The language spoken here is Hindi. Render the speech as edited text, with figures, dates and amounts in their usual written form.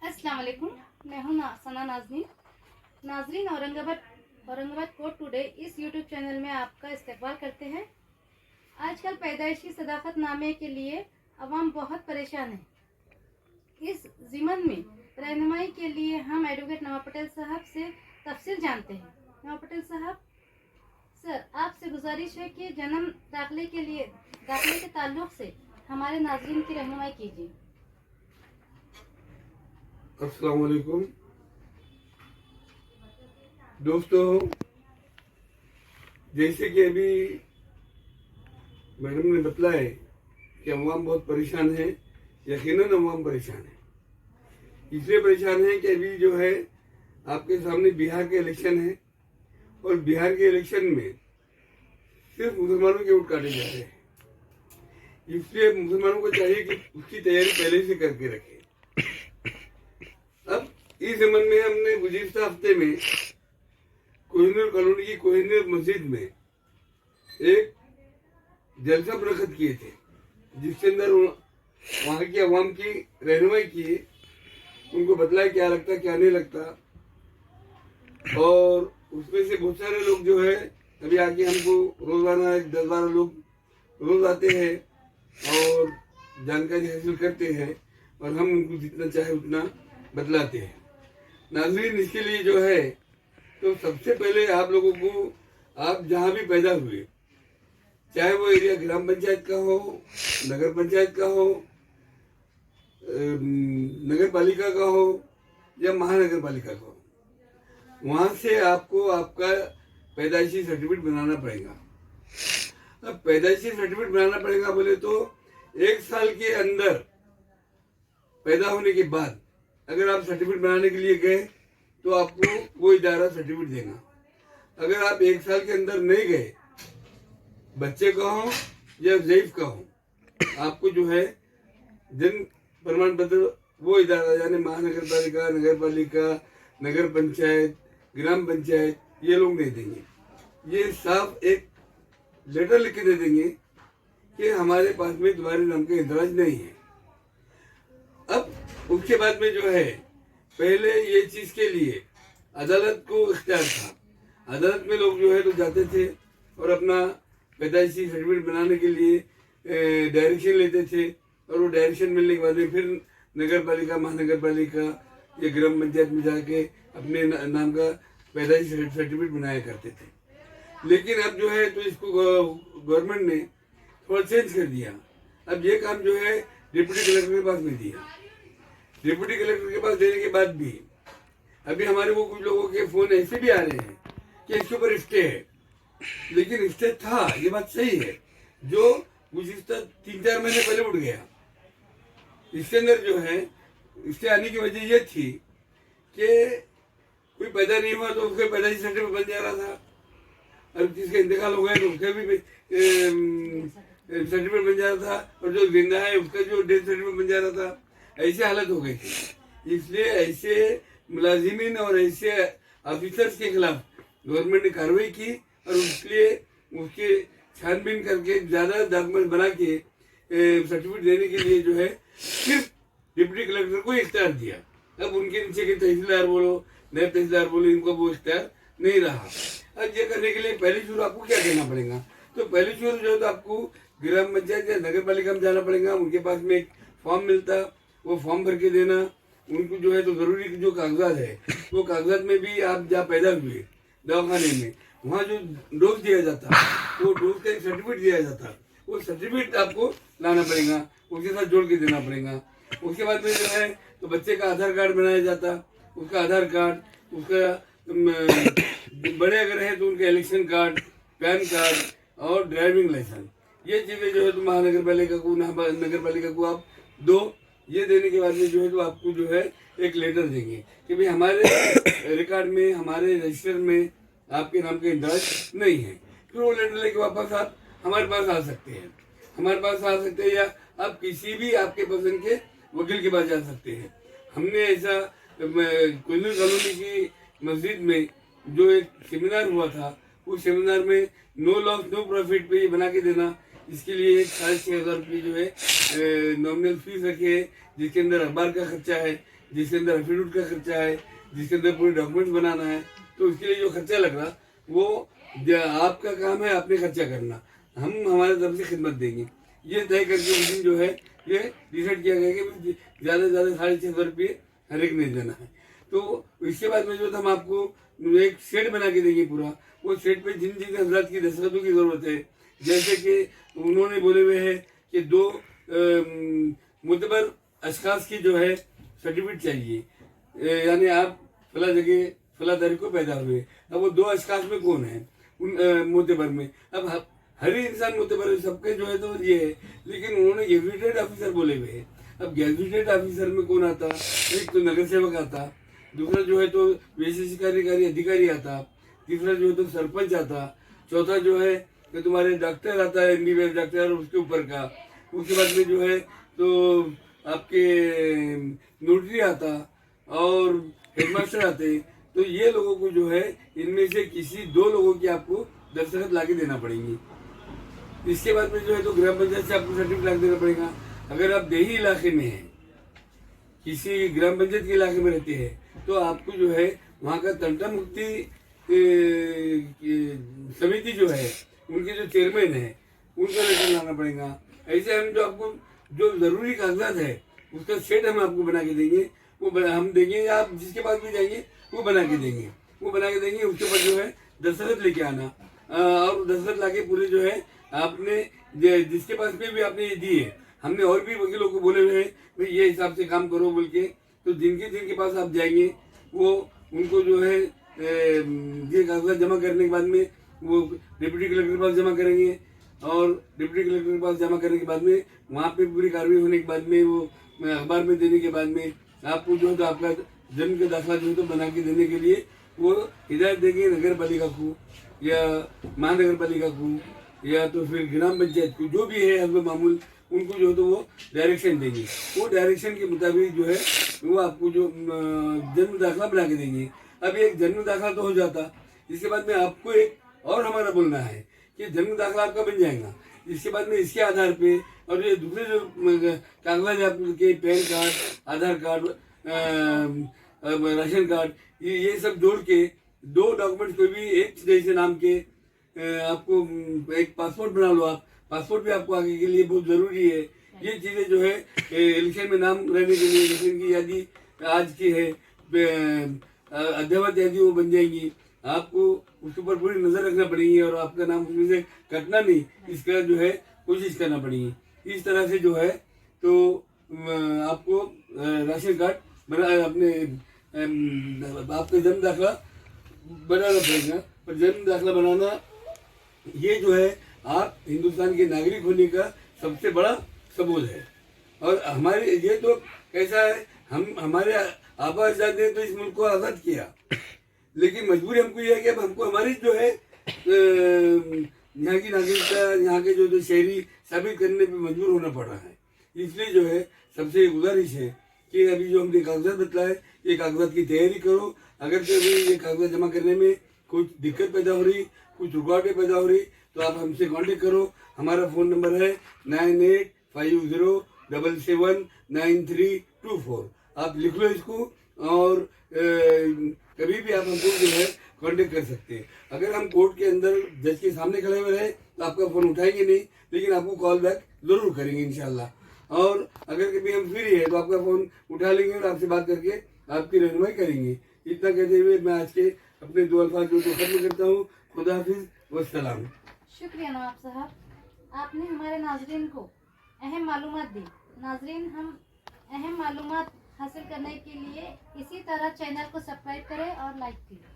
अस्सलाम वालेकुम। मैं हूं सना नाजरीन औरंगाबाद कोर्ट टुडे इस यूट्यूब चैनल में आपका इस्तकबाल करते हैं। आजकल पैदाइशी सदाकतनामे के लिए अवाम बहुत परेशान है। इस ज़िमन में रहनुमाई के लिए हम एडवोकेट नवाब पटेल साहब से तफसील जानते हैं। नवाब पटेल साहब, सर आपसे गुजारिश है कि जन्म दाखिले के ताल्लुक से हमारे नाजरीन की रहनुमाई कीजिए। अस्सलाम वालेकुम दोस्तों, जैसे कि अभी मैडम ने बतलाया कि अवाम बहुत परेशान है। यकीनन अवाम परेशान है। इसलिए परेशान है कि अभी जो है आपके सामने बिहार के इलेक्शन है और बिहार के इलेक्शन में सिर्फ मुसलमानों के वोट काटे जा रहे हैं। इसलिए मुसलमानों को चाहिए कि उसकी तैयारी पहले से करके रखें। अब इस ज़माने में हमने गुज़िश्ता हफ्ते में कोहिनूर कॉलोनी की कोहिनूर मस्जिद में एक जलसा मुनक़्क़द किए थे, जिसके अंदर वहाँ की अवाम की रहनुमाई की, उनको बतलाया क्या लगता क्या नहीं लगता। और उसमें से बहुत सारे लोग जो है अभी आके हमको रोज़ाना 10-12 लोग रोज़ आते हैं और जानकारी हासिल करते हैं और हम उनको जितना चाहे उतना बतलाते हैं। नाज़रीन, इसके लिए जो है तो सबसे पहले आप लोगों को, आप जहाँ भी पैदा हुए, चाहे वो एरिया ग्राम पंचायत का हो, नगर पंचायत का हो, नगर पालिका का हो या महानगर पालिका का हो, वहाँ से आपको आपका पैदाइशी सर्टिफिकेट बनाना पड़ेगा। अब पैदाइशी सर्टिफिकेट बनाना पड़ेगा बोले तो 1 साल के अंदर पैदा होने के बाद अगर आप सर्टिफिकेट बनाने के लिए गए तो आपको वो इदारा सर्टिफिकेट देगा। अगर आप 1 साल के अंदर नहीं गए, बच्चे का हो या ज़ईफ का हो, आपको जो है जन्म प्रमाण पत्र वो इदारा यानी महानगर पालिका, नगर पालिका, नगर पंचायत, ग्राम पंचायत, ये लोग नहीं देंगे। ये साफ एक लेटर लिख के दे देंगे कि हमारे पास में तुम्हारे नाम का इंदराज नहीं है। अब उसके बाद में जो है पहले ये चीज़ के लिए अदालत को इख्तियार था। अदालत में लोग जो है तो जाते थे और अपना पैदाइशी सर्टिफिकेट बनाने के लिए डायरेक्शन लेते थे और वो डायरेक्शन मिलने के बाद में फिर नगर पालिका, महानगर पालिका या ग्राम पंचायत में जाके अपने नाम का पैदाइशी सर्टिफिकेट बनाया करते थे। लेकिन अब जो है तो इसको गवर्नमेंट ने थोड़ा चेंज कर दिया। अब ये काम जो है डिप्टी कलेक्टर के पास में दिया। डिप्टी कलेक्टर के पास देने के बाद भी अभी हमारे को कुछ लोगों के फोन ऐसे भी आ रहे हैं कि इसके ऊपर स्टे है, लेकिन स्टे था, ये बात सही है, जो कुछ 3-4 महीने पहले उठ गया। इसके अंदर जो है स्टे आने की वजह ये थी कि कोई पैदा नहीं हुआ तो उसके पैदाइशी सर्टिफिकेट बन जा रहा था, और जिसका इंतकाल हो गया तो उसका भी सर्टिफिकेट बन जा रहा था, और जो जिंदा है उसका जो डेथ सर्टिफिकेट बन जा रहा था। ऐसी हालत हो गई थी। इसलिए ऐसे मुलाजिमीन और ऐसे ऑफिसर्स के खिलाफ गवर्नमेंट ने कार्रवाई की और उसके छानबीन करके ज़्यादा डॉक्यूमेंट बना के सर्टिफिकेट देने के लिए जो है सिर्फ डिप्टी कलेक्टर को इख्तियार दिया। अब उनके नीचे के तहसीलदार बोलो, नायब तहसीलदार बोलो, इनको वो इख्तियार नहीं रहा। अब ये करने के लिए पहली शुरू आपको क्या करना पड़ेगा? तो पहली शुरू जो है तो आपको ग्राम पंचायत या नगर पालिका में जाना पड़ेगा। उनके पास में एक फॉर्म मिलता, वो फॉर्म भर के देना। उनको जो है तो ज़रूरी जो कागजात है वो कागजात में भी आप जहाँ पैदा हुए दवाखाने में, वहाँ जो डोज दिया जाता वो डोज का एक सर्टिफिकेट दिया जाता, वो सर्टिफिकेट आपको लाना पड़ेगा, उसके साथ जोड़ के देना पड़ेगा। उसके बाद में जो है तो बच्चे का आधार कार्ड बनाया जाता, उसका आधार कार्ड, उसका बड़े अगर है तो उनका इलेक्शन कार्ड, पैन कार्ड और ड्राइविंग लाइसेंस, ये चीज़ें जो है तो महानगर पालिका को, नगर पालिका को आप दो। ये देने के बाद में जो है तो आपको जो है एक लेटर देंगे कि भाई हमारे रिकॉर्ड में, हमारे रजिस्टर में आपके नाम का इंदराज नहीं है। फिर वो लेटर लेके वापस आप हमारे पास आ सकते हैं, या आप किसी भी आपके पसंद के वकील के पास जा सकते हैं। हमने ऐसा कोहिनूर कॉलोनी की मस्जिद में जो एक सेमिनार हुआ था, उस सेमिनार में नो लॉस नो प्रॉफिट पे ये बना के देना, इसके लिए 6,500 रुपये जो है नॉमिनल फीस रखी है, जिसके अंदर अखबार का खर्चा है, जिसके अंदर एफिडेविट का खर्चा है, जिसके अंदर पूरे डॉक्यूमेंट्स बनाना है, तो उसके लिए जो खर्चा लग रहा वो आपका काम है, आपने खर्चा करना, हम हमारे तरफ से खिदमत देंगे। ये तय करके उस दिन जो है ये डिसाइड किया गया कि ज़्यादा से ज़्यादा 650 रुपये हर एक ने देना है। तो इसके बाद में जो हम आपको एक सेट बना के देंगे पूरा, वो सेट पे जिन जिन हजरात की दस्तखतों की ज़रूरत है, जैसे कि उन्होंने बोले हुए हैं कि 2 मुतबर अशखास की जो है सर्टिफिकेट चाहिए, यानी आप फला जगह फला तारीख को पैदा हुए। अब वो 2 अशखास में कौन है उन मुतबर में? अब हर ही इंसान मुतबर है, सबके जो है तो ये है, लेकिन उन्होंने गेजेटेड ऑफिसर बोले हुए हैं। अब गेजेटेड ऑफिसर में कौन आता? एक तो नगर सेवक आता, दूसरा जो है तो विशेष कार्यकारी अधिकारी आता, तीसरा जो है तो सरपंच आता, चौथा जो है तो तुम्हारे डॉक्टर आता है, MBBS डॉक्टर, उसके ऊपर का। उसके बाद में जो है तो आपके नोटरी आता और हेडमास्टर आते। तो ये लोगों को जो है इनमें से किसी 2 लोगों की आपको दस्तखत ला के देना पड़ेगी। इसके बाद में जो है तो ग्राम पंचायत से आपको सर्टिफिकेट ला देना पड़ेगा। अगर आप देही इलाके में हैं, किसी ग्राम पंचायत के इलाके में रहते हैं, तो आपको जो है वहाँ का तंटा मुक्ति समिति जो है, उनके जो चेयरमैन है, उनका लेटर लाना पड़ेगा। ऐसे हम जो आपको जो जरूरी कागजात है उसका सेट हम आपको बना के देंगे, वो हम देंगे, या आप जिसके पास भी जाएंगे वो बना के देंगे, वो बना के देंगे। उसके बाद जो है दस्तखत लेके आना, और दस्तखत लाके पूरे जो है आपने जिसके पास में भी आपने ये दिए, हमने और भी वकीलों को बोले हुए हैं भाई ये हिसाब से काम करो बोल के। तो जिनके पास आप जाएंगे वो उनको जो है ये कागजात जमा करने के बाद में वो डिप्टी कलेक्टर के पास जमा करेंगे, और डिप्टी कलेक्टर के पास जमा करने के बाद में वहाँ पे पूरी कार्रवाई होने के बाद में वो अखबार में देने के बाद में आपको जो है तो आपका जन्म का दाखिला जो है तो बना के देने के लिए वो हिदायत देंगे नगर पालिका को या महानगर पालिका को या तो फिर ग्राम पंचायत को, जो भी है हस्ब मामूल, उनको जो है तो वो डायरेक्शन देंगे। वो डायरेक्शन के मुताबिक जो है वो आपको जो जन्म दाखिला बना के देंगे। अब एक जन्म दाखिला तो हो जाता, इसके बाद में आपको एक और हमारा बोलना है कि जन्म दाखिला आपका बन जाएगा। इसके बाद में इसके आधार पे और ये दूसरे जो कागजात आपके पैन कार्ड, आधार कार्ड, राशन कार्ड, ये सब जोड़ के 2 डॉक्यूमेंट कोई भी एक जैसे नाम के आपको एक पासपोर्ट बना लो। आप पासपोर्ट भी आपको आगे के लिए बहुत जरूरी है। ये चीजें जो है इलेक्शन में नाम रहने के लिए इलेक्शन की यादी आज की है, अध्यावत यादी वो बन जाएंगी। आपको उसके ऊपर पूरी नजर रखना पड़ेगी और आपका नाम उसमें से कटना नहीं, इसका जो है कोशिश करना पड़ेगी। इस तरह से जो है तो आपको राशन कार्ड बना अपने आपका जन्म दाखिला बनाना पड़ेगा। पर जन्म दाखिला बनाना ये जो है आप हिंदुस्तान के नागरिक होने का सबसे बड़ा सबूत है। और हमारे ये तो कैसा है, हम हमारे आबा अजदाद ने तो इस मुल्क को आज़ाद किया, लेकिन मजबूरी हमको ये है कि अब हमको हमारी जो है यहाँ की नागरिकता, यहाँ के जो शहरी साबित करने पे मजबूर होना पड़ रहा है। इसलिए जो है सबसे गुजारिश है कि अभी जो हमने कागजात बतलाए, ये कागजात की तैयारी करो। अगर कभी ये कागजात जमा करने में कुछ दिक्कत पैदा हो रही, कुछ रुकावटें पैदा हो रही, तो आप हमसे कांटेक्ट करो। हमारा फ़ोन नंबर है 9850779324। आप लिख लो इसको, और कभी भी आप हमको जो है कांटेक्ट कर सकते हैं। अगर हम कोर्ट के अंदर जज के सामने खड़े हुए रहे तो आपका फ़ोन उठाएंगे नहीं, लेकिन आपको कॉल बैक ज़रूर करेंगे इंशाल्लाह। और अगर कभी हम फ्री है तो आपका फ़ोन उठा लेंगे और आपसे बात करके आपकी रहनुमाई करेंगे। इतना कहते हुए मैं आज के अपने 2 अल्फाज जो खत्म करता हूँ। खुदा हाफिज़ वस्सलाम। शुक्रिया नवाब साहब, आपने हमारे नाजरीन को अहम मालूमात दी। नाजरीन, हम अहम मालूमात हासिल करने के लिए इसी तरह चैनल को सब्सक्राइब करें और लाइक करें।